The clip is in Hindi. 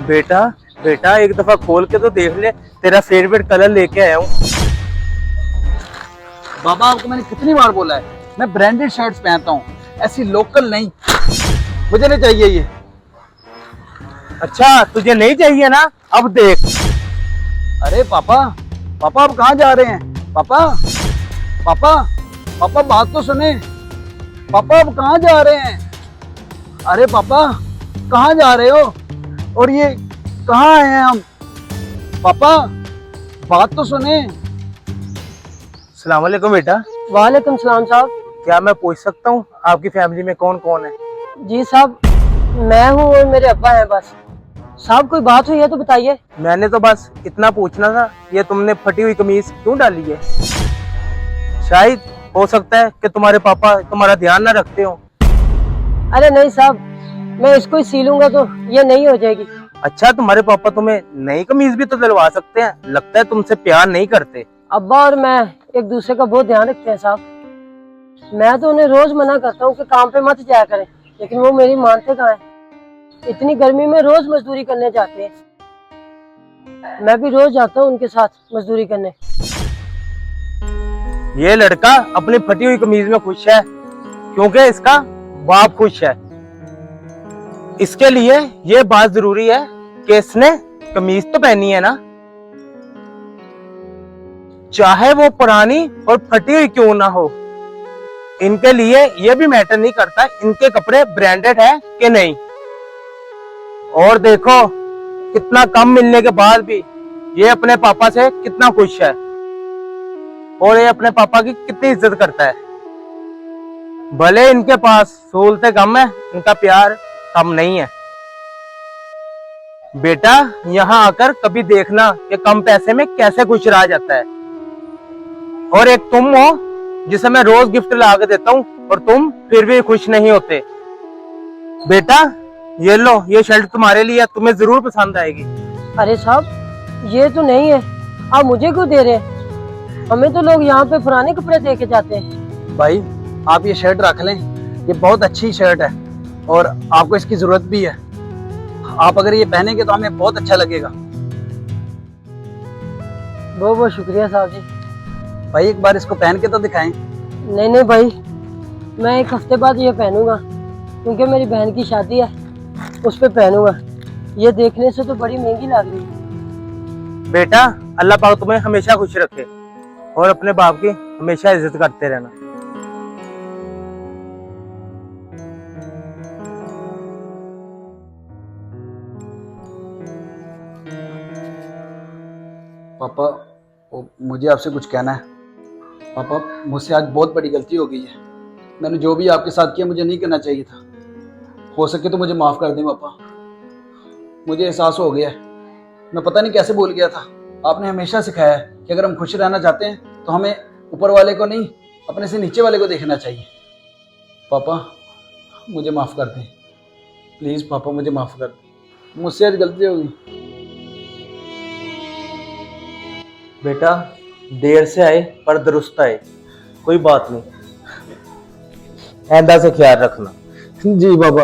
बेटा बेटा एक दफा खोल के तो देख ले, तेरा फेवरेट कलर लेके आया हूँ। बाबा आपको मैंने कितनी बार बोला है, मैं ब्रांडेड शर्ट्स पहनता हूँ, ऐसी लोकल नहीं। मुझे नहीं चाहिए ये। अच्छा तुझे नहीं चाहिए ना, अब देख। अरे पापा, पापा आप कहाँ जा रहे हैं? पापा पापा पापा बात तो सुने। पापा आप कहाँ जा रहे हैं? अरे पापा कहाँ जा रहे हो? और ये कहाँ आए हैं हम? पापा बात तो सुने। अस्सलाम वालेकुम बेटा। वालेकुम सलाम साहब। क्या मैं पूछ सकता हूँ आपकी फैमिली में कौन कौन है? जी साहब, मैं हूँ और मेरे अब्बा हैं बस। साहब कोई बात हुई है तो बताइए। मैंने तो बस इतना पूछना था, ये तुमने फटी हुई कमीज क्यों डाली है? शायद हो सकता है कि तुम्हारे पापा तुम्हारा ध्यान ना रखते हो। अरे नहीं साहब, मैं इसको ही सीलूंगा तो ये नहीं हो जाएगी। अच्छा तुम्हारे पापा तुम्हें नई कमीज भी तो दिलवा सकते हैं, लगता है तुमसे प्यार नहीं करते। अब्बा और मैं एक दूसरे का बहुत ध्यान रखते हैं साहब। मैं तो उन्हें रोज मना करता हूँ कि काम पे मत जाया करें, लेकिन वो मेरी मानते कहाँ हैं। इतनी गर्मी में रोज मजदूरी करने जाते हैं, मैं भी रोज जाता हूँ उनके साथ मजदूरी करने। ये लड़का अपनी फटी हुई कमीज में खुश है क्योंकि इसका बाप खुश है। इसके लिए ये बात जरूरी है कि इसने कमीज तो पहनी है ना, चाहे वो पुरानी और फटी हुई क्यों ना हो। इनके लिए ये भी मैटर नहीं करता इनके कपड़े ब्रांडेड है कि नहीं। और देखो कितना कम मिलने के बाद भी ये अपने पापा से कितना खुश है और ये अपने पापा की कितनी इज्जत करता है। भले इनके पास सहूलतें कम है, इनका प्यार कम नहीं है। बेटा यहाँ आकर कभी देखना कि कम पैसे में कैसे खुश रहा जाता है। और एक तुम हो जिसे मैं रोज गिफ्ट ला के देता हूँ और तुम फिर भी खुश नहीं होते। बेटा ये लो, ये शर्ट तुम्हारे लिए, तुम्हें जरूर पसंद आएगी। अरे साहब ये तो नहीं है, आप मुझे क्यों दे रहे हैं? हमें तो लोग यहाँ पे पुराने कपड़े दे के जाते हैं। भाई आप ये शर्ट रख लें, ये बहुत अच्छी शर्ट है और आपको इसकी जरूरत भी है। आप अगर ये पहनेंगे तो हमें बहुत अच्छा लगेगा। बहुत बहुत शुक्रिया साहब जी। भाई एक बार इसको पहन के तो दिखाएं। नहीं नहीं भाई, मैं एक हफ्ते बाद ये पहनूंगा क्योंकि मेरी बहन की शादी है, उस पे पहनूंगा। ये देखने से तो बड़ी महंगी लग रही है। बेटा अल्लाह पाक तुम्हें हमेशा खुश रखे और अपने बाप की हमेशा इज्जत करते रहना। पापा मुझे आपसे कुछ कहना है। पापा मुझसे आज बहुत बड़ी गलती हो गई है। मैंने जो भी आपके साथ किया मुझे नहीं करना चाहिए था। हो सके तो मुझे माफ़ कर दें पापा। मुझे एहसास हो गया है, मैं पता नहीं कैसे भूल गया था। आपने हमेशा सिखाया है कि अगर हम खुश रहना चाहते हैं तो हमें ऊपर वाले को नहीं, अपने से नीचे वाले को देखना चाहिए। पापा मुझे माफ़ कर दें प्लीज़। पापा मुझे माफ़ कर दें, मुझसे आज गलती हो गई। बेटा देर से आए पर दुरुस्त आए, कोई बात नहीं, आइंदा से ख्याल रखना। जी पापा।